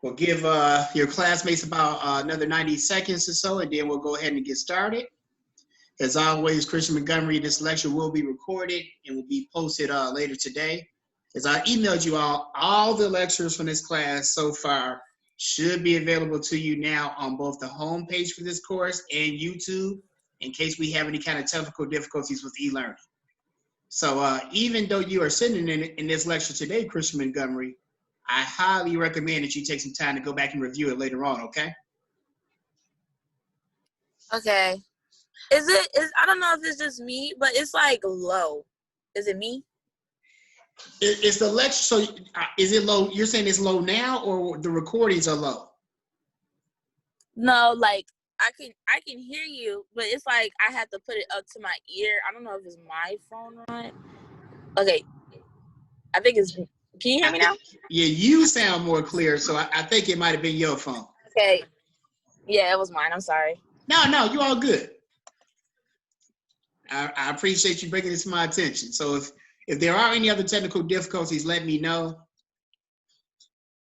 We'll give your classmates about another 90 seconds or so, and then we'll go ahead and get started. As always, Christian Montgomery, this lecture will be recorded and will be posted later today. As I emailed you all the lectures from this class so far should be available to you now on both the home page for this course and YouTube, in case we have any kind of technical difficulties with e-learning. So even though you are sitting in this lecture today, Christian Montgomery, I highly recommend that you take some time to go back and review it later on, okay? Okay. I don't know if it's just me, but it's like low. Is it me? It's the lecture, so is it low? You're saying it's low now, or the recordings are low? No, like I can hear you, but it's like I have to put it up to my ear. I don't know if it's my phone or not. Okay. I think it's, can you hear me now? Yeah, you sound more clear, so I think it might have been your phone. Okay. Yeah, it was mine. I'm sorry. No, you're all good. I appreciate you bringing this to my attention. So if there are any other technical difficulties, let me know.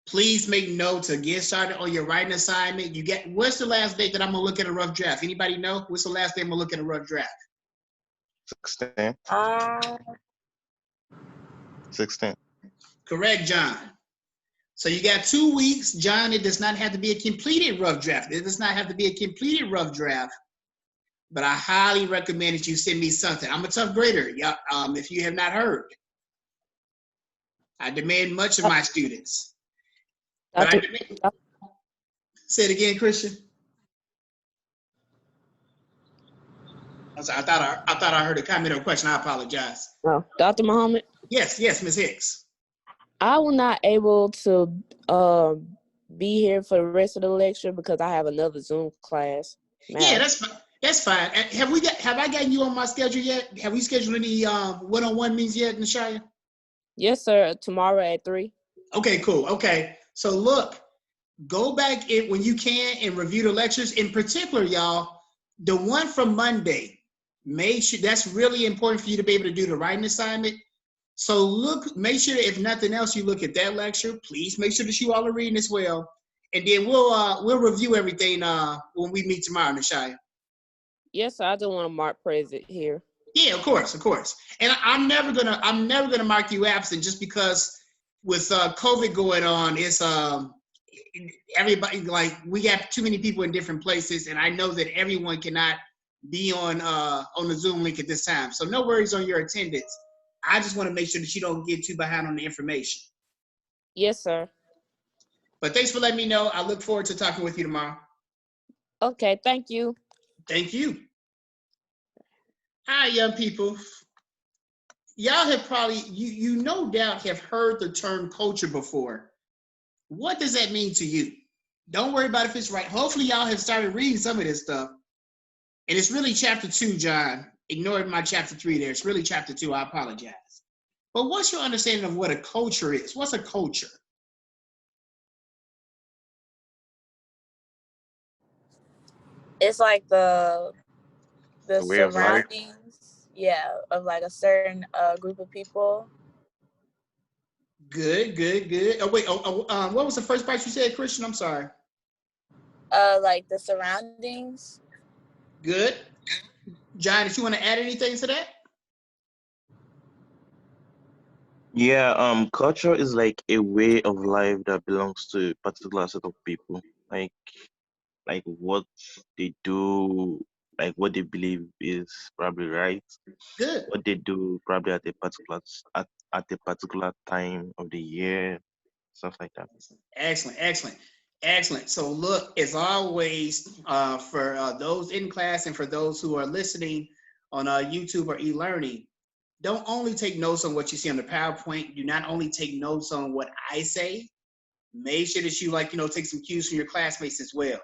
Please make note to get started on your writing assignment. What's the last date that I'm gonna look at a rough draft? Anybody know? What's the last day I'm gonna look at a rough draft? 16. 16. Correct, John. So you got 2 weeks. John, it does not have to be a completed rough draft. It does not have to be a completed rough draft, but I highly recommend that you send me something. I'm a tough grader, if you have not heard. I demand much of my students. Say it again, Christian. I thought I heard a comment or question. I apologize. Oh, Dr. Muhammad? Yes, Ms. Hicks. I will not able to be here for the rest of the lecture because I have another Zoom class. Yeah, that's fine. Have I gotten you on my schedule yet? Have we scheduled any one-on-one meetings yet, Nashaya? Yes, sir. Tomorrow at 3. Okay, cool. Okay. So look, go back when you can and review the lectures. In particular, y'all, the one from Monday, make sure that's really important for you to be able to do the writing assignment. So make sure that if nothing else, you look at that lecture. Please make sure that you all are reading as well. And then we'll review everything when we meet tomorrow, Nashaya. Yes, sir. I just want to mark present here. Yeah, of course. And I'm never gonna mark you absent just because with COVID going on, it's everybody, like, we got too many people in different places, and I know that everyone cannot be on the Zoom link at this time. So no worries on your attendance. I just want to make sure that you don't get too behind on the information. Yes, sir. But thanks for letting me know. I look forward to talking with you tomorrow. Okay, thank you. Thank you. Hi, young people. Y'all have probably, you no doubt have heard the term culture before. What does that mean to you? Don't worry about if it's right. Hopefully y'all have started reading some of this stuff. And it's really chapter 2, John. Ignore my chapter 3 there. It's really chapter 2. I apologize. But what's your understanding of what a culture is? What's a culture? It's like the way of life. surroundings, of like a certain group of people. Good. Oh, wait. What was the first part you said, Christian? I'm sorry. Like the surroundings. Good. John, did you want to add anything to that? Yeah, culture is like a way of life that belongs to a particular set of people. Like what they do, like what they believe is probably right. Good. What they do probably at a particular time of the year, stuff like that. Excellent. So look, as always, for those in class and for those who are listening on YouTube or e-learning, don't only take notes on what you see on the PowerPoint. Do not only take notes on what I say. Make sure that you take some cues from your classmates as well.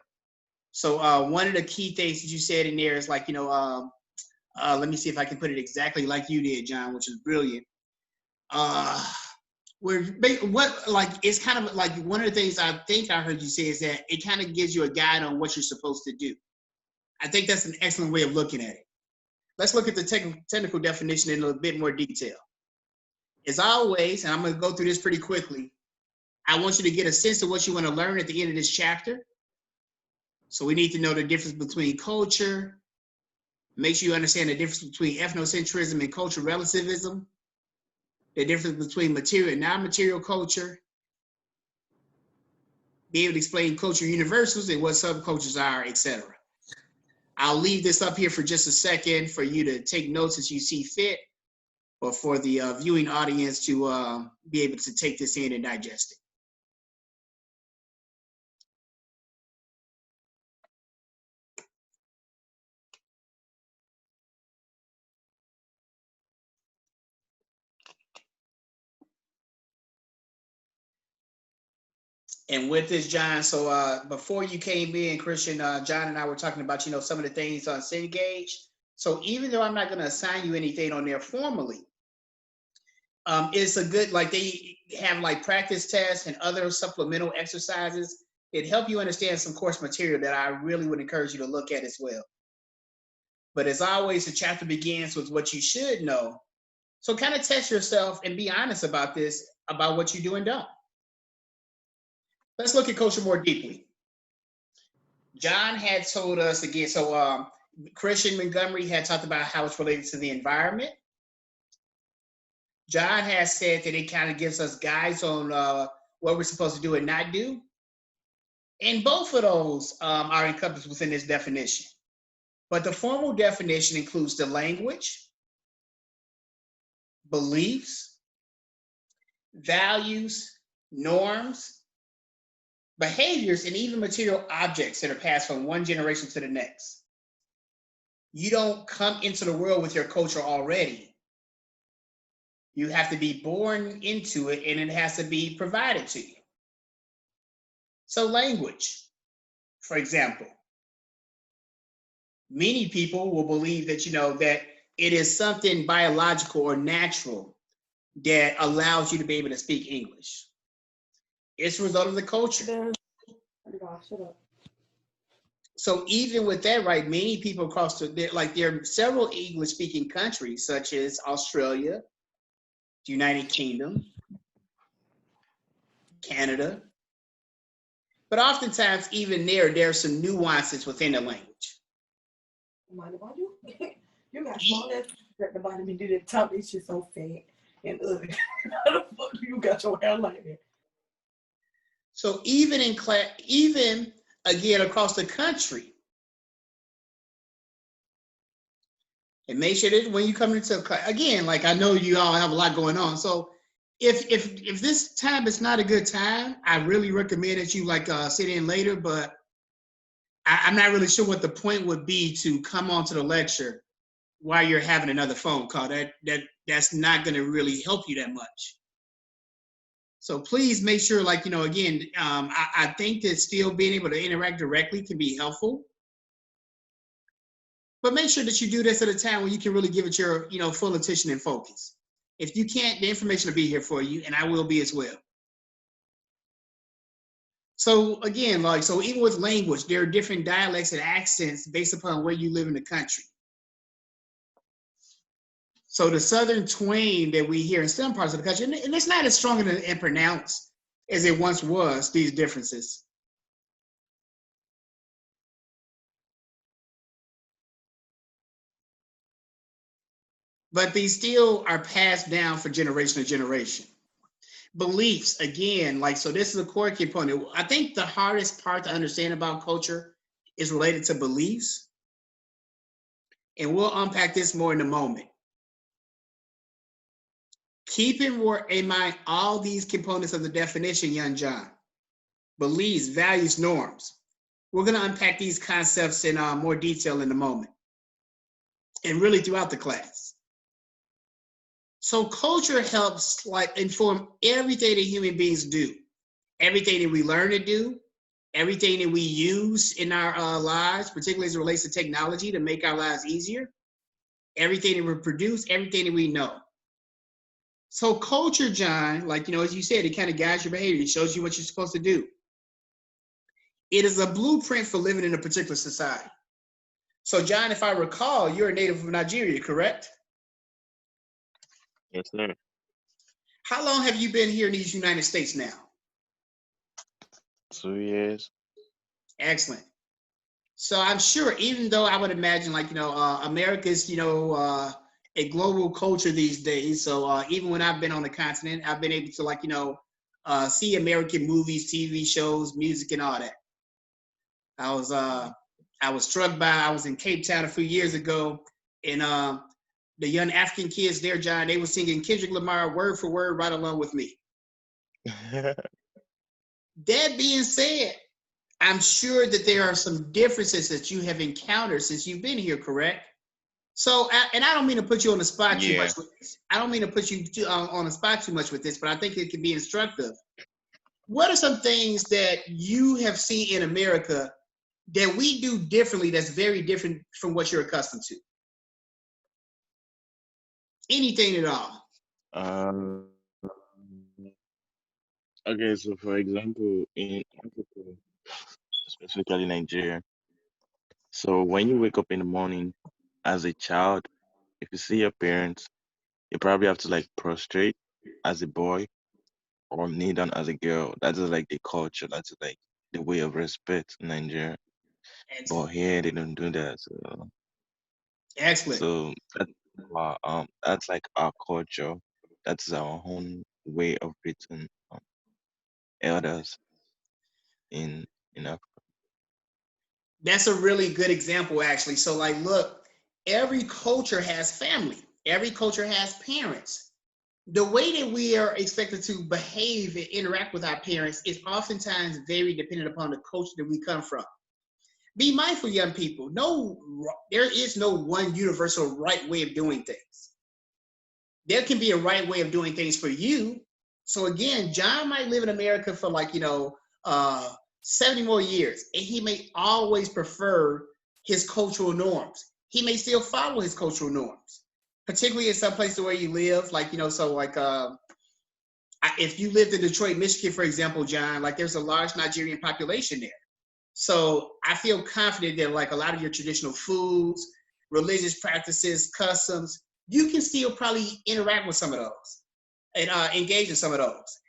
So one of the key things that you said in there is let me see if I can put it exactly like you did, John, which is brilliant. It's kind of like one of the things I think I heard you say is that it kind of gives you a guide on what you're supposed to do. I think that's an excellent way of looking at it. Let's look at the technical definition in a bit more detail. As always, and I'm going to go through this pretty quickly, I want you to get a sense of what you want to learn at the end of this chapter. So we need to know the difference between culture. Make sure you understand the difference between ethnocentrism and cultural relativism. The difference between material and non-material culture. Be able to explain cultural universals and what subcultures are, etc. I'll leave this up here for just a second for you to take notes as you see fit, or for the viewing audience to be able to take this in and digest it. And with this, John, so before you came in, Christian, John and I were talking about, some of the things on Cengage. So even though I'm not going to assign you anything on there formally, it's a good, like they have like practice tests and other supplemental exercises that help you understand some course material that I really would encourage you to look at as well. But as always, the chapter begins with what you should know. So kind of test yourself and be honest about this, about what you do and don't. Let's look at culture more deeply. John had told us again, so Christian Montgomery had talked about how it's related to the environment. John has said that it kind of gives us guides on what we're supposed to do and not do. And both of those are encompassed within this definition. But the formal definition includes the language, beliefs, values, norms, behaviors, and even material objects that are passed from one generation to the next. You don't come into the world with your culture already. You have to be born into it, and it has to be provided to you. So language, for example, many people will believe that, that it is something biological or natural that allows you to be able to speak English. It's a result of the culture. So even with that, right, many people across there are several English-speaking countries, such as Australia, the United Kingdom, Canada. But oftentimes, even there are some nuances within the language. You got small ass at the bottom and do the top. It's just so fat and ugly. How the fuck you got your hair like that? So even in class, even again across the country, and make sure that when you come into class, again, like I know you all have a lot going on. So if this time is not a good time, I really recommend that you sit in later. But I'm not really sure what the point would be to come onto the lecture while you're having another phone call. That's not going to really help you that much. So please make sure, again, I think that still being able to interact directly can be helpful. But make sure that you do this at a time when you can really give it your, full attention and focus. If you can't, the information will be here for you, and I will be as well. So again, so even with language, there are different dialects and accents based upon where you live in the country. So the Southern twang that we hear in some parts of the country, and it's not as strong and pronounced as it once was, these differences. But these still are passed down for generation to generation. Beliefs, again, so this is a core component. I think the hardest part to understand about culture is related to beliefs. And we'll unpack this more in a moment. Keep in mind all these components of the definition, young John. Beliefs, values, norms. We're going to unpack these concepts in more detail in a moment, and really throughout the class. So culture helps inform everything that human beings do, everything that we learn to do, everything that we use in our lives, particularly as it relates to technology to make our lives easier, everything that we produce, everything that we know. So culture, John, as you said, it kind of guides your behavior. It shows you what you're supposed to do. It is a blueprint for living in a particular society. So John, if I recall, you're a native of Nigeria, correct? Yes, sir. How long have you been here in these United States now? 2 years. Excellent. So I'm sure, even though I would imagine, like, America's, a global culture these days. So even when I've been on the continent, I've been able to, like, see American movies, TV shows, music, and all that. I was struck by, I was in Cape Town a few years ago, and the young African kids there, John, they were singing Kendrick Lamar word for word right along with me. That being said, I'm sure that there are some differences that you have encountered since you've been here, correct? So, and I don't mean to put you on the spot too Yeah. much with this. I don't mean to put you on the spot too much with this, but I think it can be instructive. What are some things that you have seen in America that we do differently that's very different from what you're accustomed to? Anything at all? Um, okay, so for example, in Africa, specifically Nigeria, so when you wake up in the morning as a child, if you see your parents, you probably have to like prostrate as a boy or kneel down as a girl. That is like the culture. That's like the way of respect in Nigeria. But Excellent. here they don't do that. So, Excellent. so that's like our culture. That's our own way of treating elders in Africa. That's a really good example, actually. So, like, look, every culture has family. Every culture has parents. The way that we are expected to behave and interact with our parents is oftentimes very dependent upon the culture that we come from. Be mindful, young people. No, there is no one universal right way of doing things. There can be a right way of doing things for you. So again, John might live in America for, like, 70 more years, and he may always prefer his cultural norms. He may still follow his cultural norms, particularly in some places where you live, like, so like, if you lived in Detroit, Michigan, for example, John, like, there's a large Nigerian population there. So I feel confident that, like, a lot of your traditional foods, religious practices, customs, you can still probably interact with some of those and engage in some of those.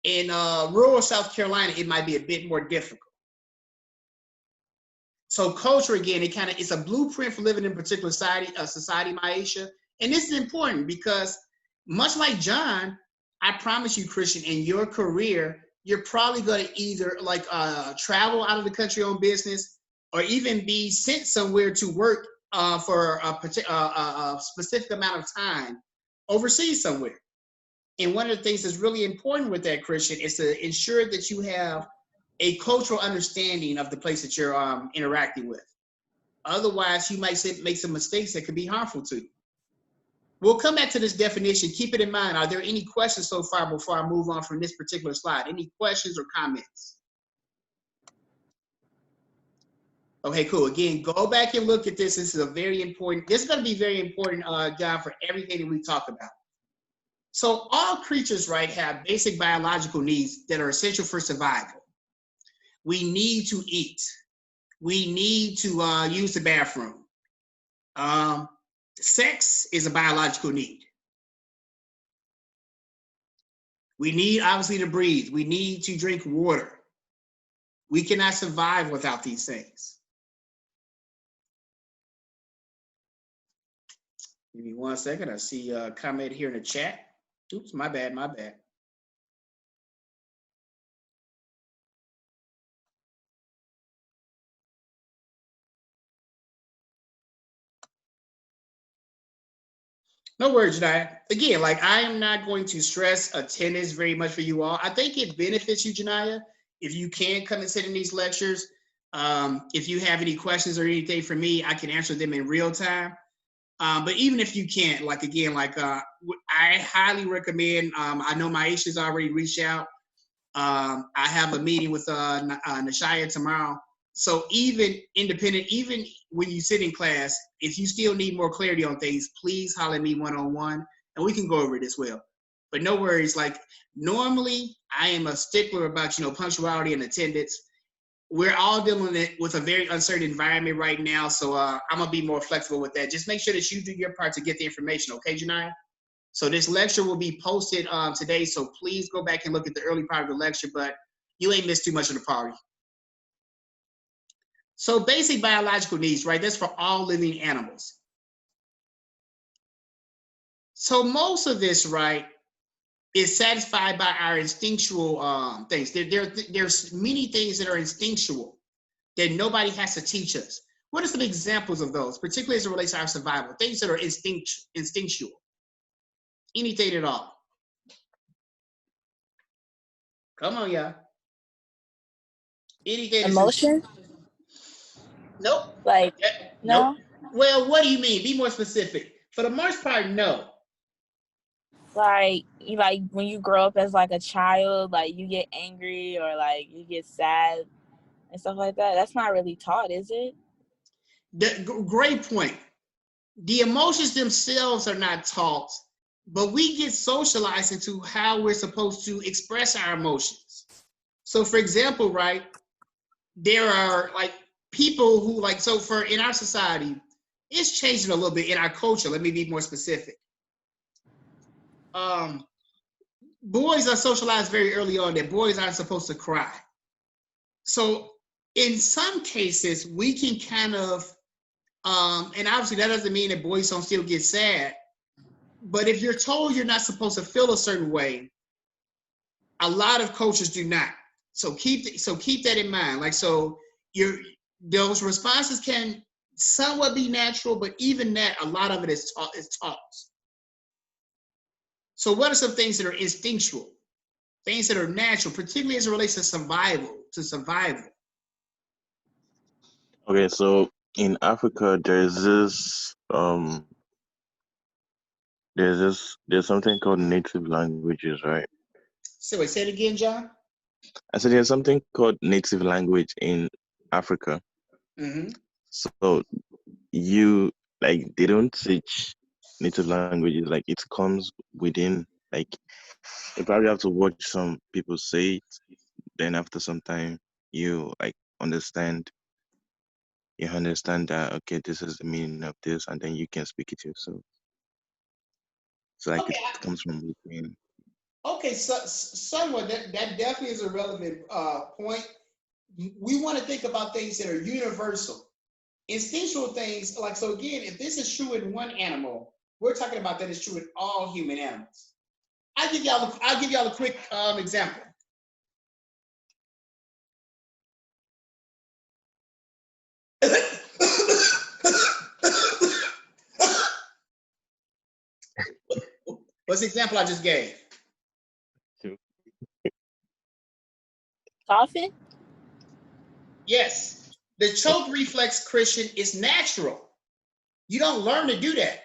In rural South Carolina, it might be a bit more difficult. So culture, again, it's a blueprint for living in a particular society, Maisha. And this is important because, much like John, I promise you, Christian, in your career, you're probably going to either like travel out of the country on business, or even be sent somewhere to work for a specific amount of time overseas somewhere. And one of the things that's really important with that, Christian, is to ensure that you have a cultural understanding of the place that you're interacting with. Otherwise, you might make some mistakes that could be harmful to you. We'll come back to this definition. Keep it in mind. Are there any questions so far before I move on from this particular slide? Any questions or comments? Okay, cool. Again, go back and look at this. This is going to be very important, John, for everything that we talk about. So all creatures, right, have basic biological needs that are essential for survival. We need to eat. We need to use the bathroom. Sex is a biological need. We need, obviously, to breathe. We need to drink water. We cannot survive without these things. Give me 1 second. I see a comment here in the chat. Oops, my bad. No worries, Janiyah. Again, like, I am not going to stress attendance very much for you all. I think it benefits you, Janiyah, if you can come and sit in these lectures. If you have any questions or anything for me, I can answer them in real time. But even if you can't, like, again, like, I highly recommend, I know Maisha's already reached out. I have a meeting with Nashaya tomorrow. So even independent, even when you sit in class, if you still need more clarity on things, please holler at me one-on-one, and we can go over it as well. But no worries. Like, normally, I am a stickler about, punctuality and attendance. We're all dealing with a very uncertain environment right now, so I'm gonna be more flexible with that. Just make sure that you do your part to get the information, okay, Janiyah? So this lecture will be posted today, so please go back and look at the early part of the lecture. But you ain't missed too much of the party. So basic biological needs, right? That's for all living animals. So most of this, right, is satisfied by our instinctual things. There's many things that are instinctual that nobody has to teach us. What are some examples of those, particularly as it relates to our survival? Things that are instinctual. Anything at all. Come on, y'all. Anything. Emotion? Nope. Like, Nope. no? Well, what do you mean? Be more specific. For the most part, no. Like when you grow up as like a child, like you get angry or like you get sad and stuff like that. That's not really taught, is it? Great point. The emotions themselves are not taught, but we get socialized into how we're supposed to express our emotions. So, for example, right, there are like people who like, so for in our society, it's changing a little bit in our culture. Let me be more specific. Boys are socialized very early on that boys aren't supposed to cry. So in some cases, we can kind of, and obviously that doesn't mean that boys don't still get sad, but if you're told you're not supposed to feel a certain way, a lot of cultures do not. So keep that in mind. Like, so those responses can somewhat be natural, but even that, a lot of it is taught. So what are some things that are instinctual? Things that are natural, particularly as it relates to survival. Okay, so in Africa, there's something called native languages, right? So wait, say it again, John. I said there's something called native language in Africa. Mm-hmm. So you like they don't teach native languages, like it comes within, like you probably have to watch some people say it, then after some time you like understand that okay, this is the meaning of this, and then you can speak it yourself. So like it Okay. comes from within. Okay. So somewhat that definitely is a relevant point. We want to think about things that are universal. Instinctual things, like, so again, if this is true in one animal, we're talking about that it's true in all human animals. I'll give y'all a quick example. What's the example I just gave? Coughing? Yes. The choke reflex, Christian, is natural. You don't learn to do that.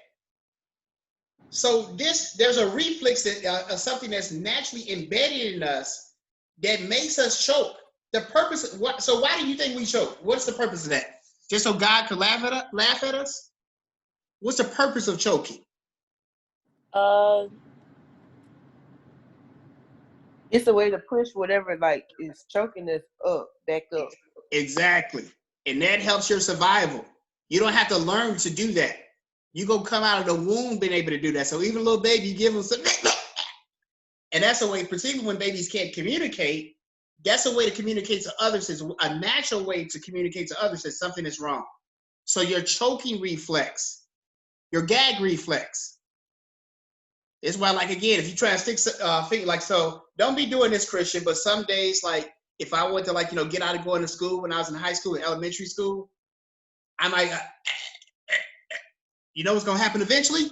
So there's a reflex that something that's naturally embedded in us that makes us choke. The purpose. So why do you think we choke? What's the purpose of that? Just so God could laugh at us? What's the purpose of choking? It's a way to push whatever like is choking us back up. Exactly. And that helps your survival. You don't have to learn to do that. You go come out of the womb being able to do that. So even a little baby, you give them some, and that's a way, particularly when babies can't communicate, that's a way to communicate to others, is a natural way to communicate to others that something is wrong. So your choking reflex, your gag reflex, is why, like, again, if you try to stick finger, like, so don't be doing this, Christian, but some days, like, if I went to, like, get out of going to school when I was in high school and elementary school, I might, you know what's going to happen eventually?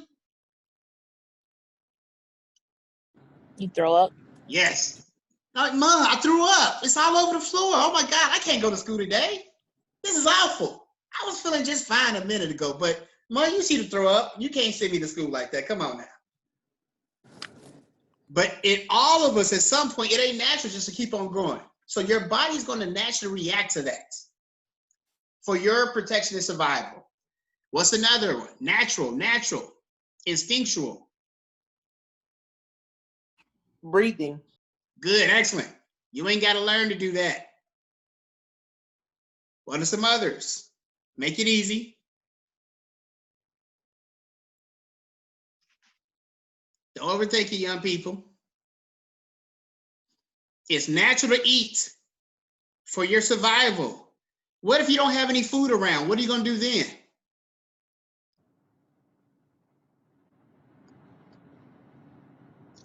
You throw up? Yes. Like, Mom, I threw up. It's all over the floor. Oh my God, I can't go to school today. This is awful. I was feeling just fine a minute ago, but Mom, you see to throw up. You can't send me to school like that. Come on now. But in all of us, at some point, it ain't natural just to keep on growing. So your body's going to naturally react to that for your protection and survival. What's another one? Natural, instinctual. Breathing. Good, excellent. You ain't got to learn to do that. What are some others? Make it easy. Don't overthink it, young people. It's natural to eat for your survival. What if you don't have any food around? What are you going to do then?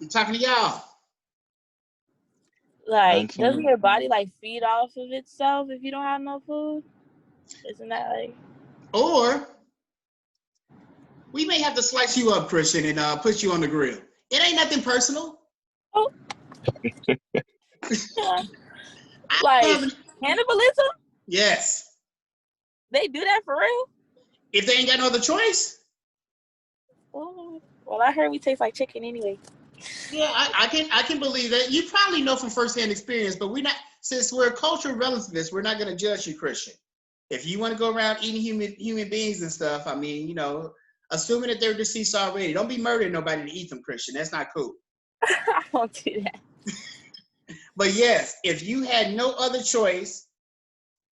I'm talking to y'all. Like, doesn't Hunting. your body like feed off of itself if you don't have no food? Isn't that like? Or we may have to slice you up, Christian, and put you on the grill. It ain't nothing personal. Oh, I like love it. cannibalism? Yes. They do that for real? If they ain't got no other choice. Oh, well, I heard we taste like chicken anyway. Yeah, I can believe that. You probably know from firsthand experience, but we're not, since we're cultural relativists, we're not going to judge you, Christian. If you want to go around eating human beings and stuff, I mean, you know, assuming that they're deceased already, don't be murdering nobody to eat them, Christian. That's not cool. I won't do that. But yes, if you had no other choice,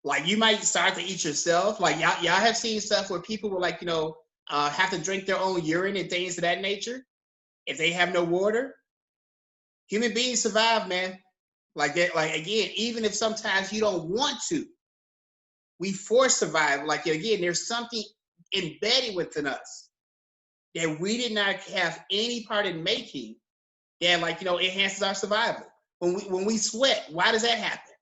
like you might start to eat yourself. Like y'all have seen stuff where people will like, you know, have to drink their own urine and things of that nature. If they have no water, human beings survive, man. Like that, like again, even if sometimes you don't want to, we force survival. Like again, there's something embedded within us that we did not have any part in making that, like, you know, enhances our survival. When we sweat, why does that happen?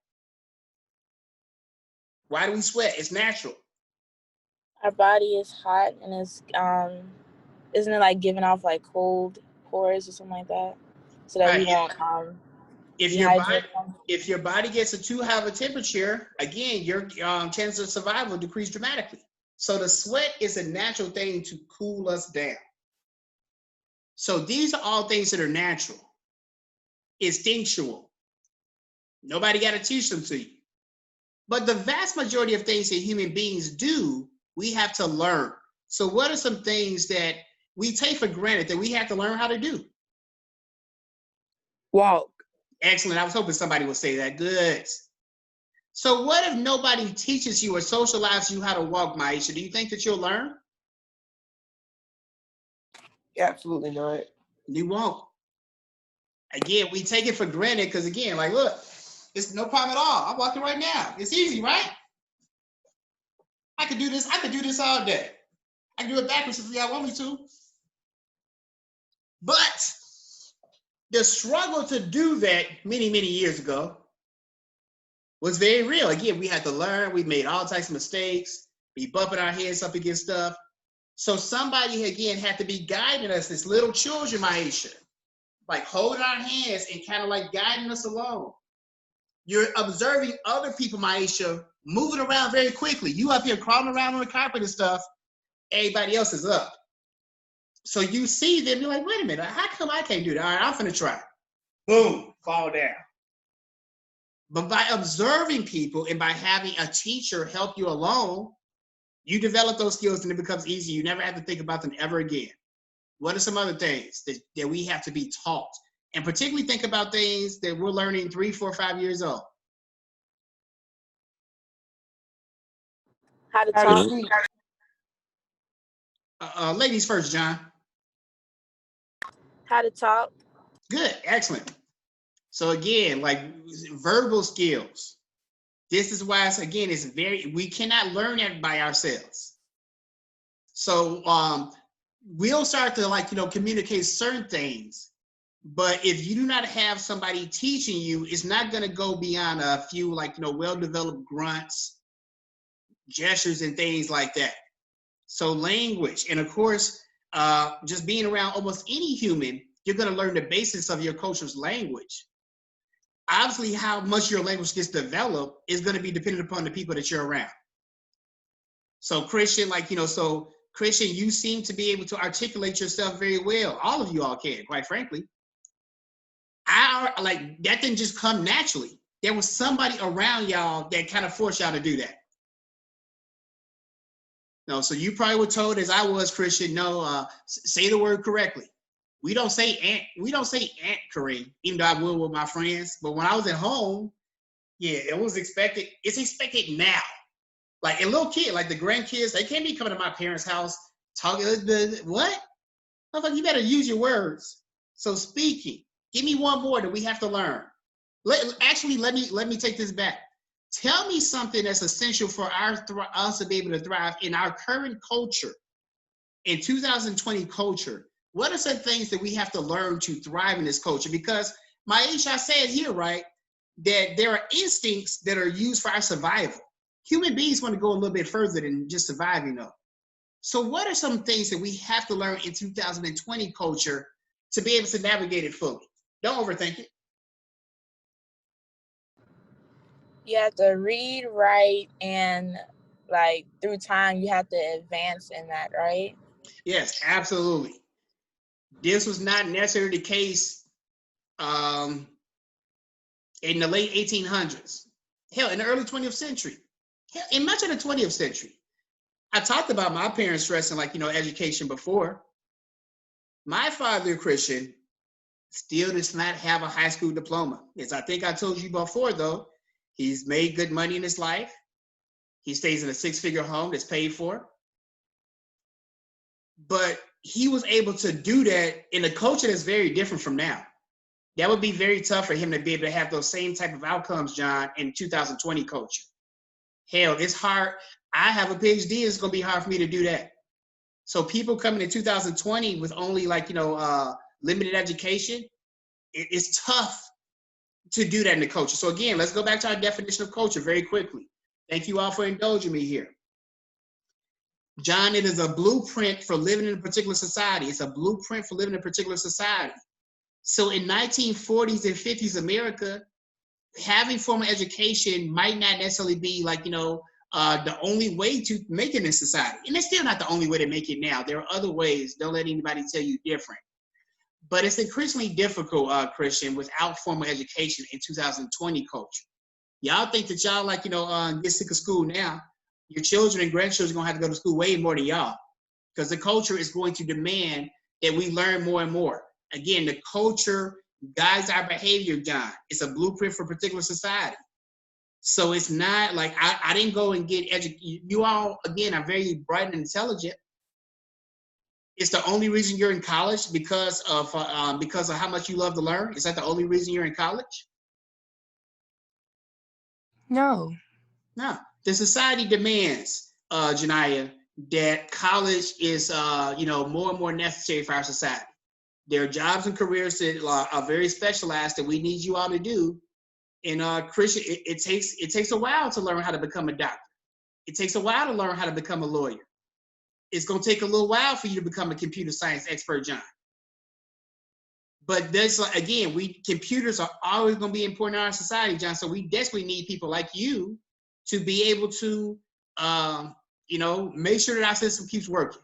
Why do we sweat? It's natural. Our body is hot and it's isn't it like giving off like cold pores or something like that, so that we won't dehydrate. If your body gets a too high of a temperature, again, your chances of survival decrease dramatically. So the sweat is a natural thing to cool us down. So these are all things that are natural, instinctual. Nobody got to teach them to you. But the vast majority of things that human beings do, we have to learn. So what are some things that we take for granted that we have to learn how to do? Walk. Excellent. I was hoping somebody would say that. Good. So what if nobody teaches you or socializes you how to walk, Maisha? Do you think that you'll learn? Absolutely not. You won't. Again, we take it for granted because, again, like, look, it's no problem at all. I'm walking right now. It's easy, right? I could do this. I could do this all day. I can do it backwards if y'all want me to. But the struggle to do that many, many years ago was very real. Again, we had to learn. We made all types of mistakes. We bumping our heads up against stuff. So somebody, again, had to be guiding us as little children, Maisha, like holding our hands and kind of like guiding us along. You're observing other people, Maisha, moving around very quickly. You up here crawling around on the carpet and stuff. Everybody else is up. So you see them, you're like, wait a minute, how come I can't do that? All right, I'm finna try. Boom, fall down. But by observing people and by having a teacher help you along, you develop those skills and it becomes easy. You never have to think about them ever again. What are some other things that we have to be taught? And particularly think about things that we're learning 3, 4, 5 years old. How to talk. Ladies first, John. How to talk. Good, excellent. So again, like verbal skills. This is why we cannot learn that by ourselves. So we'll start to like, you know, communicate certain things, but if you do not have somebody teaching you, it's not going to go beyond a few like, you know, well-developed grunts, gestures and things like that. So language, and of course, just being around almost any human, you're going to learn the basics of your culture's language. Obviously, how much your language gets developed is going to be dependent upon the people that you're around. So Christian, like, you know, Christian, you seem to be able to articulate yourself very well. All of you all can, quite frankly. Like that didn't just come naturally. There was somebody around y'all that kind of forced y'all to do that. No, so you probably were told, as I was, Christian, no, say the word correctly. We don't say aunt, Kareem, even though I would with my friends. But when I was at home, yeah, it was expected. It's expected now. Like a little kid, like the grandkids, they can't be coming to my parents' house talking. What? I'm like, you better use your words. So speaking, give me one more that we have to learn. Let me take this back. Tell me something that's essential for us to be able to thrive in our current culture, in 2020 culture. What are some things that we have to learn to thrive in this culture? Because Maisha said here, right, that there are instincts that are used for our survival. Human beings want to go a little bit further than just surviving, though. So what are some things that we have to learn in 2020 culture to be able to navigate it fully? Don't overthink it. You have to read, write, and like through time, you have to advance in that, right? Yes, absolutely. This was not necessarily the case in the late 1800s. Hell, in the early 20th century. Hell, in much of the 20th century. I talked about my parents stressing education before. My father, Christian, still does not have a high school diploma. As I think I told you before, though, he's made good money in his life. He stays in a six-figure home that's paid for. But he was able to do that in a culture that's very different from now. That would be very tough for him to be able to have those same type of outcomes, John, in 2020 culture. Hell, it's hard. I have a PhD. It's going to be hard for me to do that. So people coming in 2020 with only limited education, it's tough to do that in the culture. So again, let's go back to our definition of culture very quickly. Thank you all for indulging me here. John, it is a blueprint for living in a particular society. It's a blueprint for living in a particular society. So in 1940s and 50s America, having formal education might not necessarily be the only way to make it in society. And it's still not the only way to make it now. There are other ways. Don't let anybody tell you different. But it's increasingly difficult, Christian, without formal education in 2020 culture. Y'all think that y'all get sick of school now. Your children and grandchildren are going to have to go to school way more than y'all, because the culture is going to demand that we learn more and more. Again, the culture guides our behavior, John. It's a blueprint for a particular society. So it's not like I didn't go and get educated. You all, again, are very bright and intelligent. It's the only reason you're in college because of how much you love to learn. Is that the only reason you're in college? No. No. The society demands, Janiyah, that college is more and more necessary for our society. There are jobs and careers that are very specialized that we need you all to do. And Christian, it takes a while to learn how to become a doctor. It takes a while to learn how to become a lawyer. It's going to take a little while for you to become a computer science expert, John. But that's again, computers are always going to be important in our society, John. So we desperately need people like you to be able to, make sure that our system keeps working.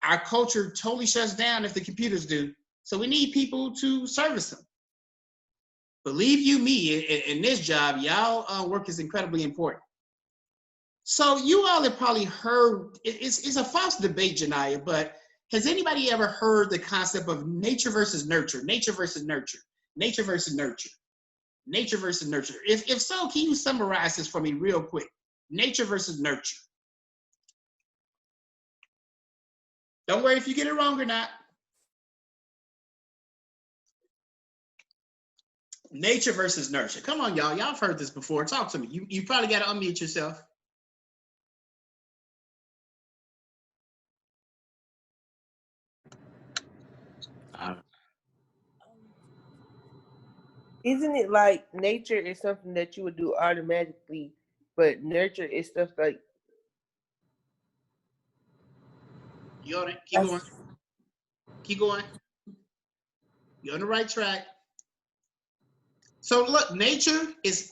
Our culture totally shuts down if the computers do. So we need people to service them. Believe you me, in this job, y'all work is incredibly important. So you all have probably heard, it's a false debate, Janiyah, but has anybody ever heard the concept of nature versus nurture, nature versus nurture, nature versus nurture, nature versus nurture? If so, can you summarize this for me real quick? Nature versus nurture. Don't worry if you get it wrong or not. Nature versus nurture. Come on, y'all. Y'all have heard this before. Talk to me. You probably got to unmute yourself. Isn't it like nature is something that you would do automatically, but nurture is stuff like. You on it? Keep going. Keep going. You're on the right track. So look, nature is,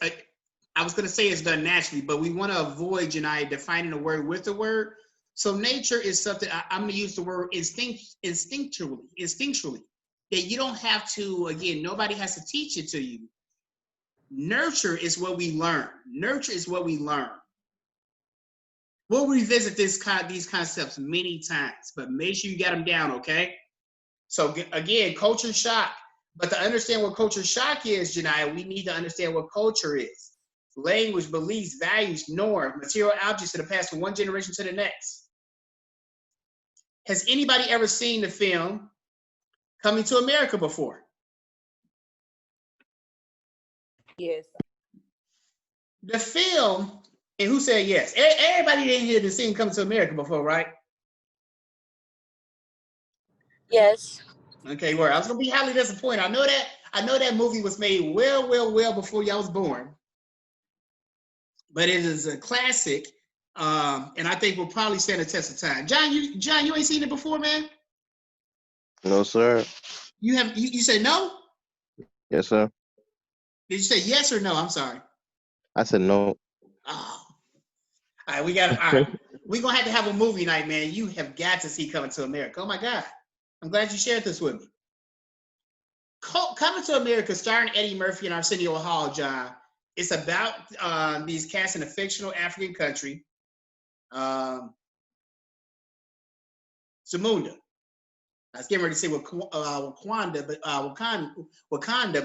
I was going to say it's done naturally, but we want to avoid, Janiyah, defining a word with a word. So nature is something, I'm going to use the word instinctually, that you don't have to, again, nobody has to teach it to you. Nurture is what we learn. Nurture is what we learn. We'll revisit these concepts many times, but make sure you get them down, okay? So again, culture shock. But to understand what culture shock is, Janiyah, we need to understand what culture is. Language, beliefs, values, norms, material objects that are passed from one generation to the next. Has anybody ever seen the film Coming to America before? Yes. The film, and who said yes? Everybody in here has seen Coming to America before, right? Yes. Okay, where I was gonna be highly disappointed. I know that movie was made well before y'all was born, but it is a classic, and I think will probably stand the test of time. John, you ain't seen it before, man? No, sir. You say no? Yes, sir. Did you say yes or no? I'm sorry. I said no. Oh. All right, all right. We're gonna have a movie night, man. You have got to see Coming to America. Oh my God. I'm glad you shared this with me. Coming to America, starring Eddie Murphy and Arsenio Hall, John. It's about these cast in a fictional African country, Zamunda. I was getting ready to say Wakanda,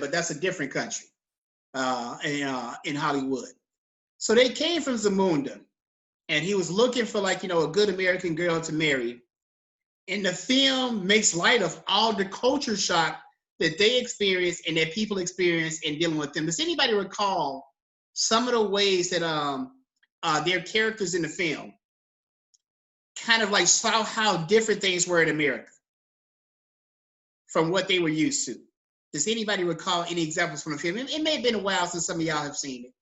but that's a different country in Hollywood. So they came from Zamunda, and he was looking for a good American girl to marry. And the film makes light of all the culture shock that they experience and that people experience in dealing with them. Does anybody recall some of the ways that their characters in the film kind of saw how different things were in America from what they were used to? Does anybody recall any examples from the film? It may have been a while since some of y'all have seen it.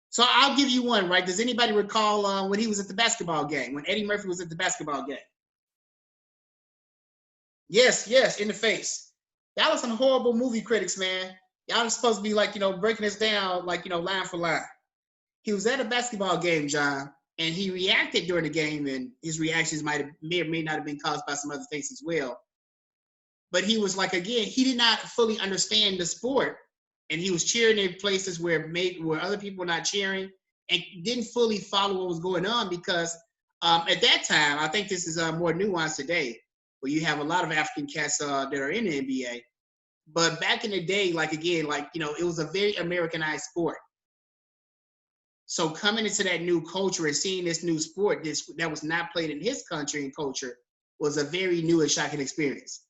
So I'll give you one, right? Does anybody recall when he was at the basketball game, when Eddie Murphy was at the basketball game? Yes, in the face. That was some horrible movie critics, man. Y'all are supposed to be breaking this down line for line. He was at a basketball game, John, and he reacted during the game, and his reactions may or may not have been caused by some other things as well. But he was again, he did not fully understand the sport, and he was cheering in places where other people were not cheering, and didn't fully follow what was going on because at that time, I think this is more nuanced today, where you have a lot of African cats that are in the NBA. But back in the day, it was a very Americanized sport. So coming into that new culture and seeing this new sport that was not played in his country and culture was a very new and shocking experience.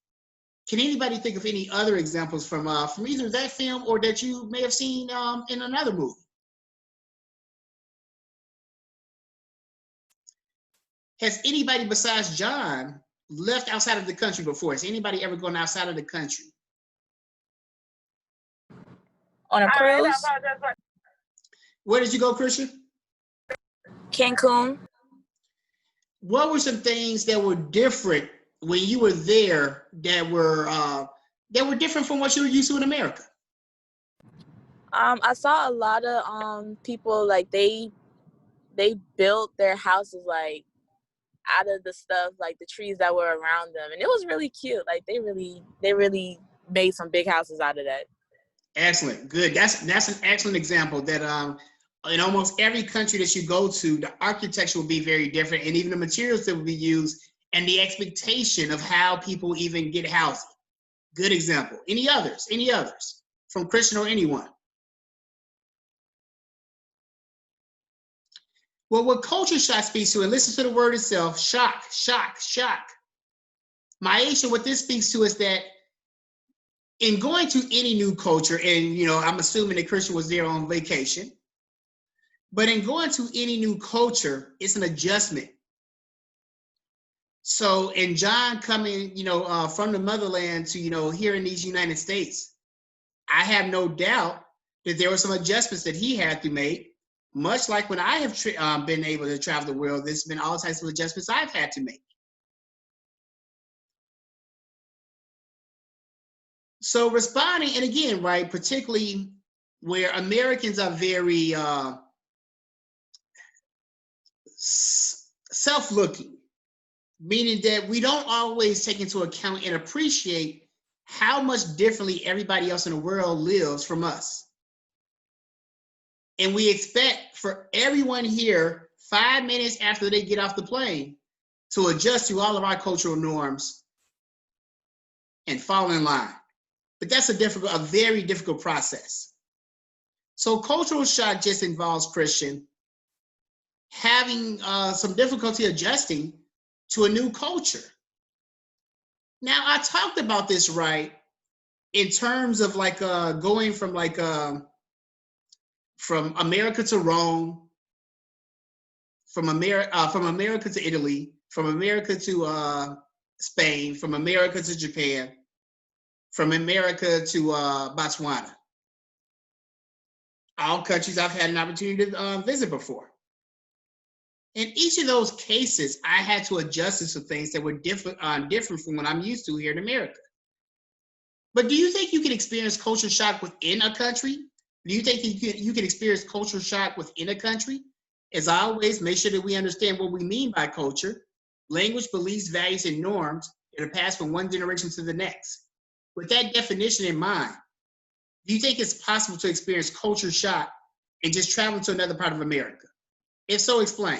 Can anybody think of any other examples from either that film or that you may have seen in another movie? Has anybody besides John left outside of the country before? Has anybody ever gone outside of the country? On a cruise? Where did you go, Christian? Cancun. What were some things that were different when you were there that were different from what you were used to in America? I saw a lot of people they built their houses out of the stuff, the trees that were around them, and it was really cute. They really made some big houses out of that. Excellent, good. That's an excellent example that in almost every country that you go to, the architecture will be very different, and even the materials that will be used, and the expectation of how people even get housing. Good example. Any others from Christian or anyone? Well, what culture shock speaks to, and listen to the word itself, shock. Maisha, what this speaks to is that in going to any new culture, and I'm assuming that Christian was there on vacation, but in going to any new culture, it's an adjustment. So in John coming, from the motherland to, here in these United States, I have no doubt that there were some adjustments that he had to make. Much like when I have been able to travel the world, there's been all types of adjustments I've had to make. So responding, and again, right, particularly where Americans are very self-looking, meaning that we don't always take into account and appreciate how much differently everybody else in the world lives from us. And we expect for everyone here, 5 minutes after they get off the plane, to adjust to all of our cultural norms and fall in line. But that's a very difficult process. So cultural shock just involves Christian having some difficulty adjusting to a new culture. Now, I talked about this, right, in terms of like going from like from America to Rome, from America to Italy, from America to Spain, from America to Japan, from America to Botswana. All countries I've had an opportunity to visit before. In each of those cases, I had to adjust to some things that were different from what I'm used to here in America. But do you think you can experience culture shock within a country? Do you think you can experience culture shock within a country? As always, make sure that we understand what we mean by culture, language, beliefs, values, and norms that are passed from one generation to the next. With that definition in mind, do you think it's possible to experience culture shock and just travel to another part of America? If so, explain.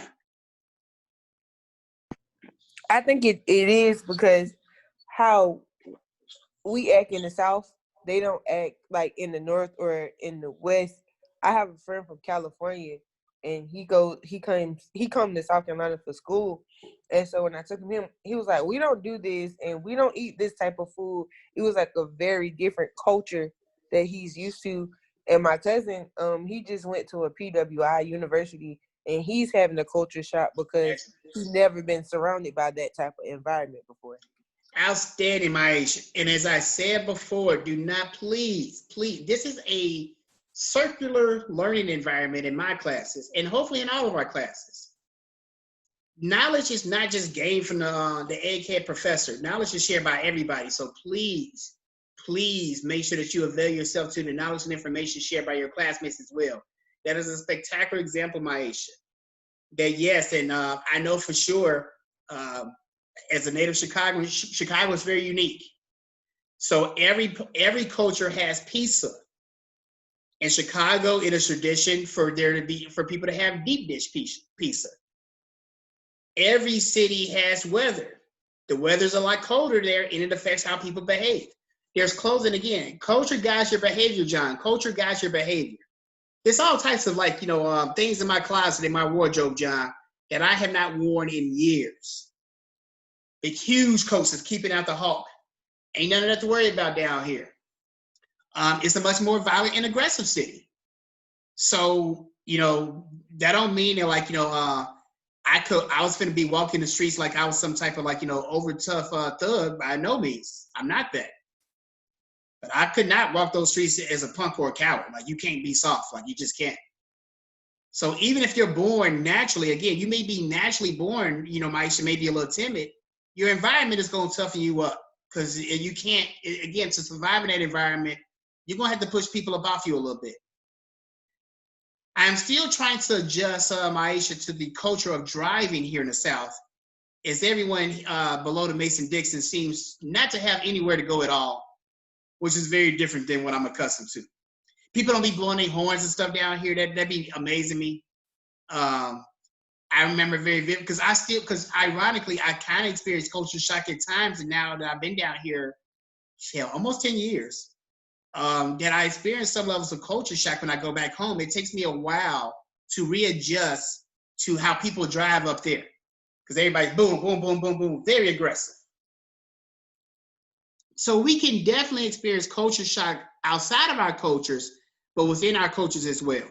I think it is because how we act in the South, they don't act like in the North or in the West. I have a friend from California, and he comes to South Carolina for school. And so when I took him, he was like, "We don't do this, and we don't eat this type of food." It was like a very different culture that he's used to. And my cousin, he just went to a PWI university, and he's having a culture shock because he's never been surrounded by that type of environment before. Outstanding, Maisha. And as I said before, do not please, this is a circular learning environment in my classes, and hopefully in all of our classes. Knowledge is not just gained from the egghead professor. Knowledge is shared by everybody. So please make sure that you avail yourself to the knowledge and information shared by your classmates as well. That is a spectacular example, Maisha. That yes, and I know for sure, as a native Chicagoan, Chicago is very unique. So every culture has pizza. In Chicago, it is tradition for people to have deep dish pizza. Every city has weather. The weather's a lot colder there, and it affects how people behave. There's clothing again. Culture guides your behavior, John. Culture guides your behavior. There's all types of things in my closet, in my wardrobe, John, that I have not worn in years. Big, huge coats that's keeping out the hawk. Ain't none of that to worry about down here. It's a much more violent and aggressive city. So, that don't mean that I was gonna be walking the streets like I was some type of over tough thug. By no means. I'm not that. But I could not walk those streets as a punk or a coward. Like, you can't be soft. Like, you just can't. So even if you're born naturally, again, you may be naturally born, Maisha may be a little timid. Your environment is going to toughen you up because you can't, again, to survive in that environment, you're going to have to push people above you a little bit. I'm still trying to adjust, Maisha, to the culture of driving here in the South, as everyone below the Mason-Dixon seems not to have anywhere to go at all, which is very different than what I'm accustomed to. People don't be blowing their horns and stuff down here. That'd be amazing me. I remember very vivid because ironically, I kind of experienced culture shock at times, and now that I've been down here, almost 10 years, that I experienced some levels of culture shock when I go back home. It takes me a while to readjust to how people drive up there, because everybody's boom, boom, boom, boom, boom, very aggressive. So we can definitely experience culture shock outside of our cultures, but within our cultures as well.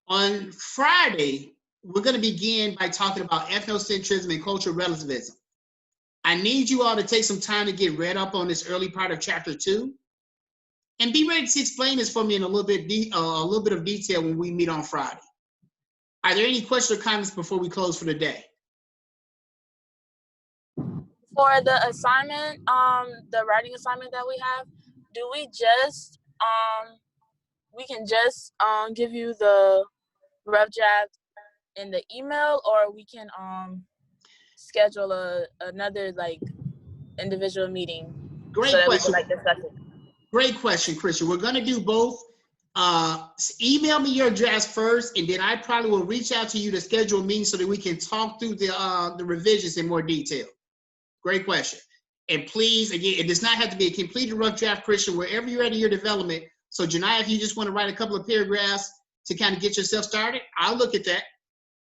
On Friday, we're going to begin by talking about ethnocentrism and cultural relativism. I need you all to take some time to get read up on this early part of chapter 2, and be ready to explain this for me in a little bit of detail when we meet on Friday. Are there any questions or comments before we close for the day? For the assignment, the writing assignment that we have, do we just we can just give you the rough draft in the email, or we can schedule another individual meeting? Great so question. that we can discuss it. Great question, Christian. We're going to do both. Email me your drafts first, and then I probably will reach out to you to schedule a meeting so that we can talk through the revisions in more detail. Great question. And please, again, it does not have to be a completed rough draft, Christian, wherever you're at in your development. So, Janai, if you just want to write a couple of paragraphs to kind of get yourself started, I'll look at that.